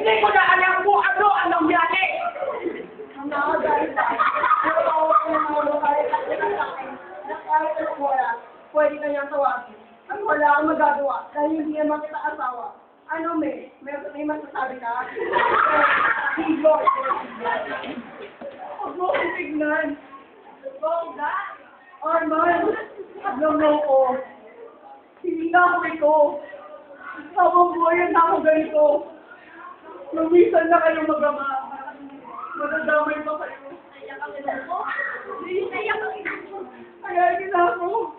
Hindi ko na alam kung ano ang nangyari. Ang nakagalit sa akin. Pero ako na mga kahit ano wala, pwede kanyang tawagin. At wala akong magagawa dahil hindi naman kita asawa. Ano, may masasabi ka? Higor. Huwag mo akong tignan. Arman, alam mo ko. Hindi na ako ito. Habang buhay na ako ganito. Lumisan na kayo mag-ama. Madadamay pa kayo. Naiyak ang ina mo? Naiyak ang ina mo? Kaya gina ako.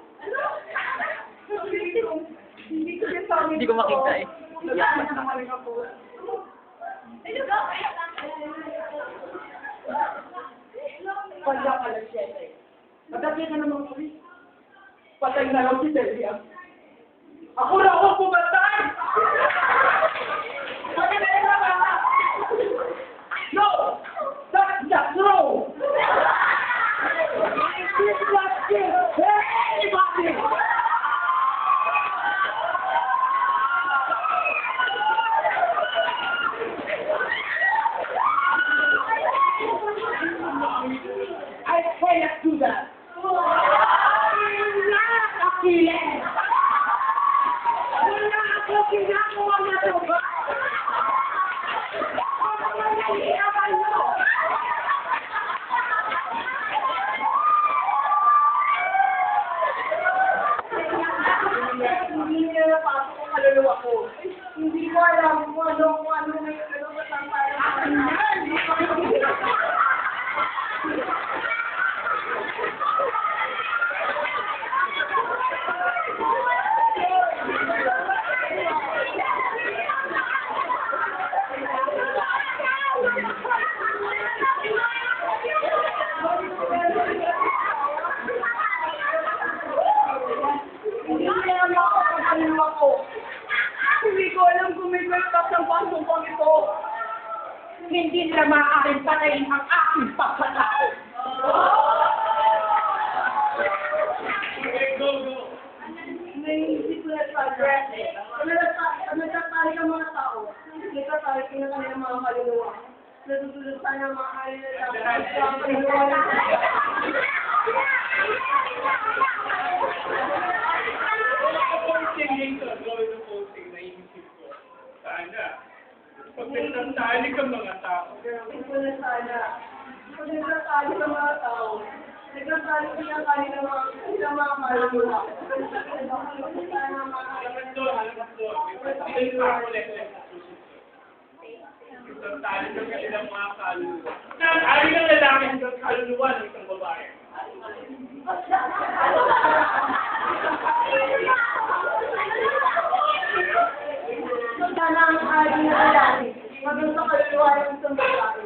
Hindi ko sinasabi. Hindi ko makita eh. Nagkakaroon na naman ako. Ano ba? Pagka ka lang, syempre. Magkakita na naman kami. Patay na lang si Delia. Ako na ako pumatay! Patay na lang ba? No! That's not true! I did not kill anybody! I cannot do that. Wala kapiling. Wala ako ginagawa na ito ba? Mangyayabay mo. Hindi niya napasok ang kaluluwa ko. Hindi ko alam kung ano may kaluluwa sa parang Hindi ko alam kung may kwestas ng pangsumpang ito. Hindi nila maaaring patayin ang aking pagkatao. Naisip ko na sa address. Nagtatali ang mga tao. Nagtatali ko na kanilang mga kaluluwa. Natutulog sana ang mga kaluluwa. Pag nagtatali ka mga tao. Naisip ko na sana. Pag nagtatali ang mga tao. Nagtatali ko na kanilang mga kaluluwa. Nagtatali ka kanilang mga kaluluwa. Nagtatali ka lalaki ng kaluluwa ng isang babae. Sana ang ari na lalaki. Maging sa kaluluwa ng isang babae.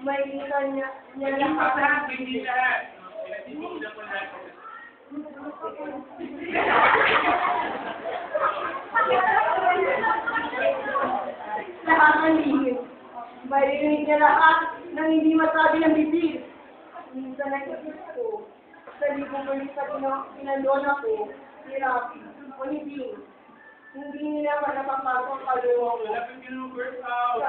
May isa niya Hindi pa lahat, hindi lahat. Hindi na pa lahat. lahat ng lihim. Maririnig niya lahat ng hindi masabi ng bibig. Minsan nag-isip ko, sa libong ulit sa pinalona ko, ni Rafi, o ni Bing. Hindi nila man napapasok ang kaluluwa ko. Wala kang ginugurse out.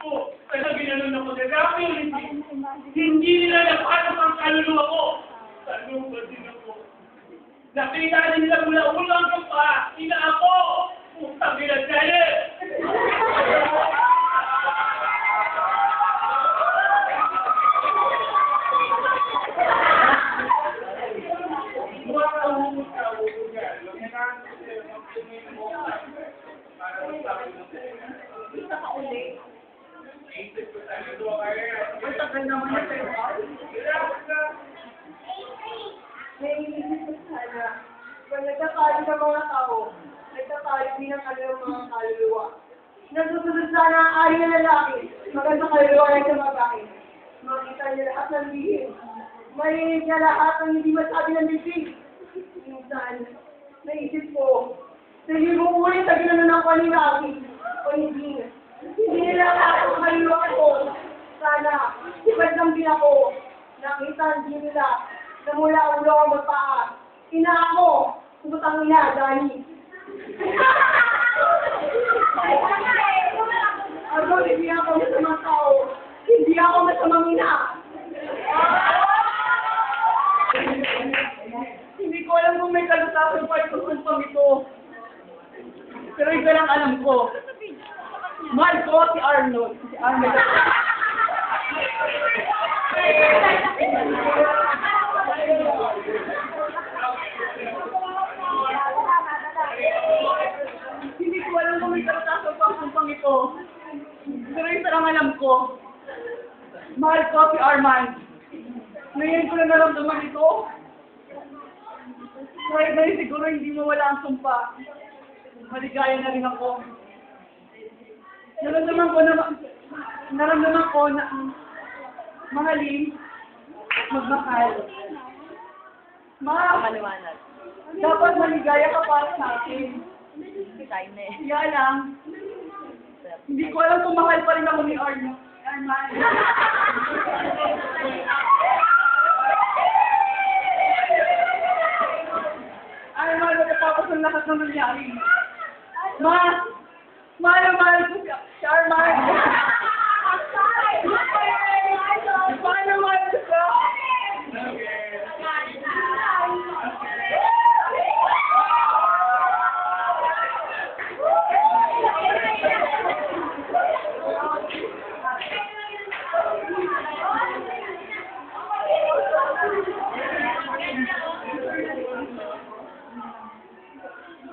Oh, kaya ginanon ako na dami ulit. Hindi nila napasok ang kaluluwa ko. Kaluluwa din ako. Nakita nila mula-ulang ka pa. Ina ako. Putang ina dali. Ang tagal naman na sa'yo. Naiisip ko sana, pag nagkakali ng mga tao, nagkakali din ang kanilang mga kaluluwa. Nasusunod sana ang ari na lalaki, maganda kaluluwa ng isang babae. Makita niya lahat ng lihim. Marinig niya lahat ng hindi masabi ng bibig. Minsan, naisip ko, sa libong ulit sa ginanon ng paninaki, o hindi. Hindi nila lahat ang kaluluwa ko. Sana, ibad ng ako, nakita hindi nila na mula ulo ang magpaa. Ina ako, Putang ina, Dani. Arnold, hindi ako masamang tao. Hindi ako masamang ina. Hindi ko alam kung may kalutasan pa ito sumpang ito. Pero ito lang alam ko. Mahal ko si Arnold. Si Arnold. Hindi ko alam kung may kalutasan pa sumpang ito. Pero ito lang alam ko. Mahal ko si Armand. Ngayon ko na naramdaman ito. Kaya siguro hindi mawala ang sumpa. Maligaya na rin ako. Naramdaman ko na mahalin, magmahal. Maliwanag. Dapat maligaya ka para sa akin. Time na eh. Kaya lang, hindi ko alam kung mahal pa rin ako ni Armand. Armand, matapapos ang lahat ng nangyari. Mahal ko si Armand. Mahal ko siya.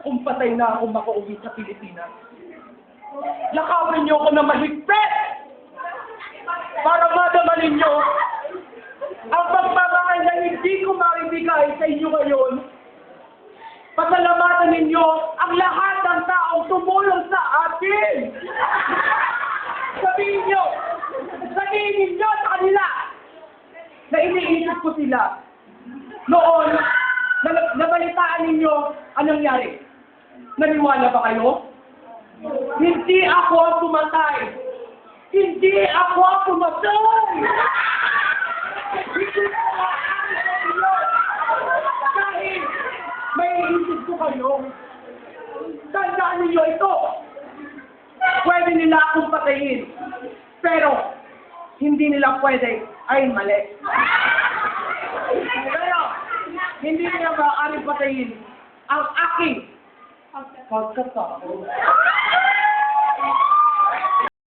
Kung patay na ako makauwi sa Pilipinas, lakawin niyo ako na mahigpit para madama ninyo ang pagmamahal na hindi ko maibigay sa inyo ngayon. Pasalamatan ninyo ang lahat ng taong tumulong sa akin. Sabihin ninyo sa kanila na iniisip ko sila. Noon, nabalitaan ninyo anong nangyari. Naniwala ba kayo? Hindi ako ang pumatay! Hindi ako ang pumatay! Hindi ako dahil may iisip ko kayo. Tandaan niyo ito. Pwede nila akong patayin. Pero, hindi nila pwede ay mali. Pero, hindi nila maaaring patayin ang aking pagkatao.